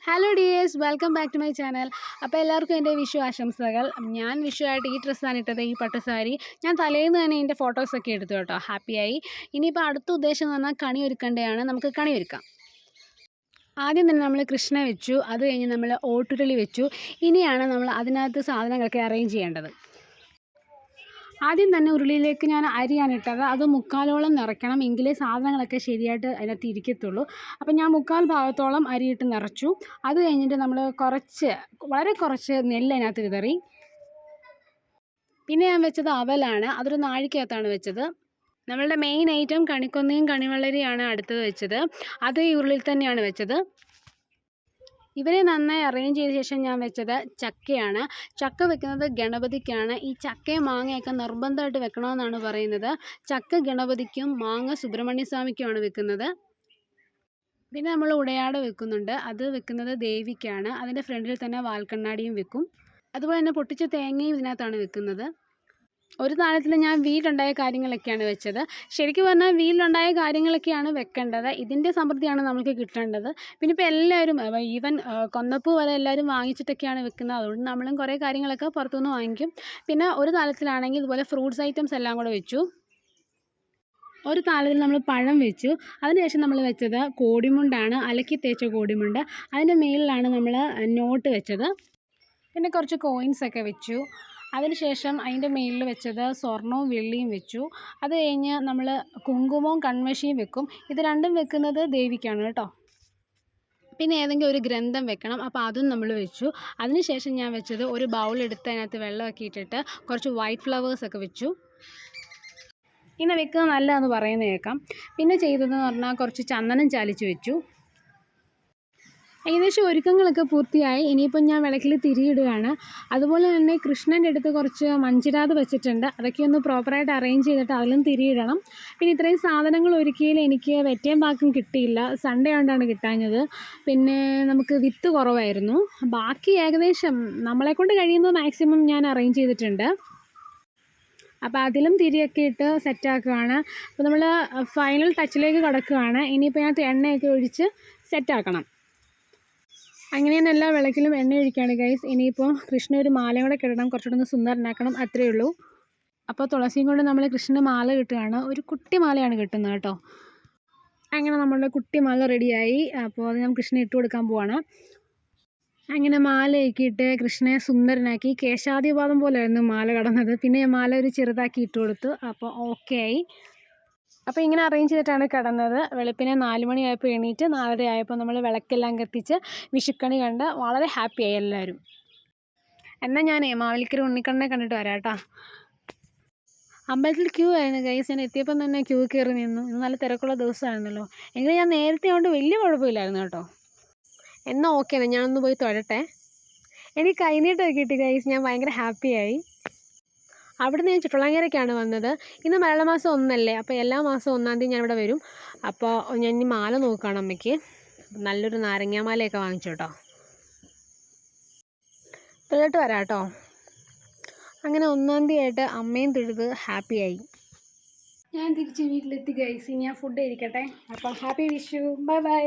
Hello dears, welcome back to my channel. അപ്പോൾ എല്ലാവർക്കും എൻ്റെ വിഷു ആശംസകൾ. ഞാൻ വിഷുവായിട്ട് ഈ ഡ്രസ്സാണ് ഇട്ടത്, ഈ പട്ടുസാരി. ഞാൻ തലേന്ന് തന്നെ എൻ്റെ ഫോട്ടോസൊക്കെ എടുത്തു കേട്ടോ, ഹാപ്പിയായി. ഇനിയിപ്പോൾ അടുത്ത ഉദ്ദേശം എന്ന് പറഞ്ഞാൽ കണി ഒരുക്കേണ്ടതാണ്. നമുക്ക് കണി ഒരുക്കാം. ആദ്യം തന്നെ നമ്മൾ കൃഷ്ണ വെച്ചു, അത് കഴിഞ്ഞ് നമ്മൾ ഓട്ടുരുളി വെച്ചു. ഇനിയാണ് നമ്മൾ അതിനകത്ത് സാധനങ്ങളൊക്കെ അറേഞ്ച് ചെയ്യേണ്ടത്. ആദ്യം തന്നെ ഉരുളിയിലേക്ക് ഞാൻ അരിയാണ് ഇട്ടത്. അത് മുക്കാലോളം നിറയ്ക്കണം, എങ്കിലേ സാധനങ്ങളൊക്കെ ശരിയായിട്ട് അതിനകത്ത് ഇരിക്കത്തുള്ളൂ. അപ്പം ഞാൻ മുക്കാൽ ഭാഗത്തോളം അരിയിട്ട് നിറച്ചു. അത് കഴിഞ്ഞിട്ട് നമ്മൾ വളരെ കുറച്ച് നെല്ല് അതിനകത്ത് വിതറി. പിന്നെ ഞാൻ വെച്ചത് അവലാണ്, അതൊരു നാഴിക്കകത്താണ് വെച്ചത്. നമ്മളുടെ മെയിൻ ഐറ്റം കണിക്കൊന്നയും കണിവെള്ളരിയാണ് അടുത്തത് വെച്ചത്. അത് ഈ ഉരുളിയിൽ തന്നെയാണ് വെച്ചത്. ഇവരെ നന്നായി അറേഞ്ച് ചെയ്ത ശേഷം ഞാൻ വെച്ചത് ചക്കയാണ്. ചക്ക വെക്കുന്നത് ഗണപതിക്കാണ്. ഈ ചക്കയും മാങ്ങയൊക്കെ നിർബന്ധമായിട്ട് വെക്കണമെന്നാണ് പറയുന്നത്. ചക്ക ഗണപതിക്കും മാങ്ങ സുബ്രഹ്മണ്യ സ്വാമിക്കുമാണ് വെക്കുന്നത്. പിന്നെ നമ്മൾ ഉടയാട വെക്കുന്നുണ്ട്, അത് വെക്കുന്നത് ദേവിക്കാണ്. അതിൻ്റെ ഫ്രണ്ടിൽ തന്നെ വാൽക്കണ്ണാടിയും വെക്കും. അതുപോലെ തന്നെ പൊട്ടിച്ച തേങ്ങയും ഇതിനകത്താണ് വെക്കുന്നത്. ഒരു താളത്തിൽ ഞാൻ വീലുണ്ടായ കാര്യങ്ങളൊക്കെയാണ് വെച്ചത്. ശരിക്കും പറഞ്ഞാൽ വീലുണ്ടായ കാര്യങ്ങളൊക്കെയാണ് വെക്കേണ്ടത്. ഇതിൻ്റെ സമൃദ്ധിയാണ് നമുക്ക് കിട്ടേണ്ടത്. പിന്നെ ഇപ്പോൾ എല്ലാവരും ഈവൻ കൊന്നപ്പൂ വരെ എല്ലാവരും വാങ്ങിച്ചിട്ടൊക്കെയാണ് വെക്കുന്നത്. അതുകൊണ്ട് നമ്മളും കുറേ കാര്യങ്ങളൊക്കെ പുറത്തുനിന്ന് വാങ്ങിക്കും. പിന്നെ ഒരു താളത്തിലാണെങ്കിൽ ഇതുപോലെ ഫ്രൂട്ട്സ് ഐറ്റംസ് എല്ലാം കൂടെ വെച്ചു. ഒരു താളത്തിൽ നമ്മൾ പഴം വെച്ചു. അതിനുശേഷം നമ്മൾ വെച്ചത് കോടിമുണ്ടാണ്, അലക്കി തേച്ച കോടിമുണ്ട്. അതിൻ്റെ മേളിലാണ് നമ്മൾ നോട്ട് വെച്ചത്. പിന്നെ കുറച്ച് കോയിൻസൊക്കെ വെച്ചു. അതിനുശേഷം അതിൻ്റെ മേളിൽ വെച്ചത് സ്വർണവും വെള്ളിയും വെച്ചു. അത് കഴിഞ്ഞ് നമ്മൾ കുങ്കുമവും കൺമഷിയും വെക്കും. ഇത് രണ്ടും വെക്കുന്നത് ദേവിക്കാണ് കേട്ടോ. പിന്നെ ഏതെങ്കിലും ഒരു ഗ്രന്ഥം വെക്കണം, അപ്പോൾ അതും നമ്മൾ വെച്ചു. അതിനുശേഷം ഞാൻ വെച്ചത് ഒരു ബൗളെടുത്ത് അതിനകത്ത് വെള്ളമൊക്കെ ഇട്ടിട്ട് കുറച്ച് വൈറ്റ് ഫ്ലവേഴ്സൊക്കെ വെച്ചു. ഇങ്ങനെ വെക്കുന്നത് നല്ലതെന്ന് പറയുന്നത് കേൾക്കാം. പിന്നെ ചെയ്തതെന്ന് പറഞ്ഞാൽ കുറച്ച് ചന്ദനം ചാലിച്ച് വെച്ചു. ഏകദേശം ഒരുക്കങ്ങളൊക്കെ പൂർത്തിയായി. ഇനിയിപ്പം ഞാൻ വിളക്കിൽ തിരിയിടുകയാണ്. അതുപോലെ തന്നെ കൃഷ്ണൻ്റെ അടുത്ത് കുറച്ച് മഞ്ചിരാത് വെച്ചിട്ടുണ്ട്. അതൊക്കെ ഒന്ന് പ്രോപ്പറായിട്ട് അറേഞ്ച് ചെയ്തിട്ട് അതിലും തിരിയിടണം. പിന്നെ ഇത്രയും സാധനങ്ങൾ ഒരുക്കിയതിൽ എനിക്ക് വെറ്റയും പാക്കും കിട്ടിയില്ല, സൺഡേ കൊണ്ടാണ് കിട്ടാഞ്ഞത്. പിന്നെ നമുക്ക് വിത്ത് കുറവായിരുന്നു. ബാക്കി ഏകദേശം നമ്മളെക്കൊണ്ട് കഴിയുന്നത് മാക്സിമം ഞാൻ അറേഞ്ച് ചെയ്തിട്ടുണ്ട്. അപ്പോൾ അതിലും തിരിയൊക്കെ ഇട്ട് സെറ്റാക്കുകയാണ്. അപ്പോൾ നമ്മൾ ഫൈനൽ ടച്ചിലേക്ക് കടക്കുകയാണ്. ഇനിയിപ്പോൾ ഞാൻ എണ്ണയൊക്കെ ഒഴിച്ച് സെറ്റാക്കണം. അങ്ങനെ തന്നെ എല്ലാ വിളക്കിലും എണ്ണ ഒഴിക്കുകയാണ് ഗൈസ്. ഇനിയിപ്പോൾ കൃഷ്ണ ഒരു മാലയും കൂടെ കിടണം, കുറച്ചുകൂടെ ഒന്ന് സുന്ദരനാക്കണം, അത്രയേ ഉള്ളൂ. അപ്പോൾ തുളസിയും കൊണ്ട് നമ്മൾ കൃഷ്ണന് മാല കിട്ടുകയാണ്. ഒരു കുട്ടി മാലയാണ് കിട്ടുന്നത് കേട്ടോ. അങ്ങനെ നമ്മളുടെ കുട്ടി മാല റെഡിയായി. അപ്പോൾ അത് ഞാൻ കൃഷ്ണന് ഇട്ട് കൊടുക്കാൻ പോവാണ്. അങ്ങനെ മാലയൊക്കെ ഇട്ട് കൃഷ്ണനെ സുന്ദരനാക്കി. കേശാദിപാദം പോലെയായിരുന്നു മാല കടന്നത്. പിന്നെ മാല ഒരു ചെറുതാക്കി ഇട്ട് കൊടുത്തു. അപ്പോൾ ഓക്കെ ആയി. അപ്പോൾ ഇങ്ങനെ അറേഞ്ച് ചെയ്തിട്ടാണ് കിടന്നത്. വെളുപ്പിനെ 4 മണിയായപ്പോൾ എണീറ്റ് 4:30 ആയപ്പോൾ നമ്മൾ വിളക്കെല്ലാം കത്തിച്ച് വിഷുക്കണി കണ്ട് വളരെ ഹാപ്പിയായി എല്ലാവരും. എന്നാൽ ഞാൻ മാവേലിക്കര ഉണ്ണിക്കണ്ണനെ കണ്ടിട്ട് വരാം കേട്ടോ. അമ്പലത്തിൽ ക്യൂ ആയിരുന്നു ഗൈസ്. ഞാൻ എത്തിയപ്പം തന്നെ ക്യൂ കയറി നിന്നു. ഇന്ന് നല്ല തിരക്കുള്ള ദിവസമായിരുന്നല്ലോ. എങ്കിലും ഞാൻ നേരത്തെ കൊണ്ട് വലിയ കുഴപ്പമില്ലായിരുന്നു കേട്ടോ. എന്നാൽ ഓക്കെ, ഞാനൊന്ന് പോയി തൊഴട്ടെ. എനിക്ക് കൈനീട്ടമൊക്കെ കിട്ടി ഗൈസ്. ഞാൻ ഭയങ്കര ഹാപ്പിയായി. അവിടുന്ന് ഞാൻ ചുട്ടുളങ്ങരയ്ക്കാണ് വന്നത്. ഇന്ന് മലയാളമാസം 1 അപ്പോൾ എല്ലാ മാസവും 1-ാം തീയതി ഞാനിവിടെ വരും. അപ്പോൾ ഞാൻ ഇനി മാല നോക്കുകയാണ് അമ്മയ്ക്ക്. നല്ലൊരു നാരങ്ങാമാലയൊക്കെ വാങ്ങിച്ചു കേട്ടോ. തൊഴിലിട്ട് വരാം കേട്ടോ. അങ്ങനെ 1-ാം തീയതി ആയിട്ട് അമ്മയും തൊഴുത് ഹാപ്പിയായി. ഞാൻ തിരിച്ച് വീട്ടിലെത്തി ഗൈസ്. ഞാൻ ഫുഡ് കഴിക്കട്ടെ. അപ്പോൾ ഹാപ്പി വിഷു, ബൈ ബൈ.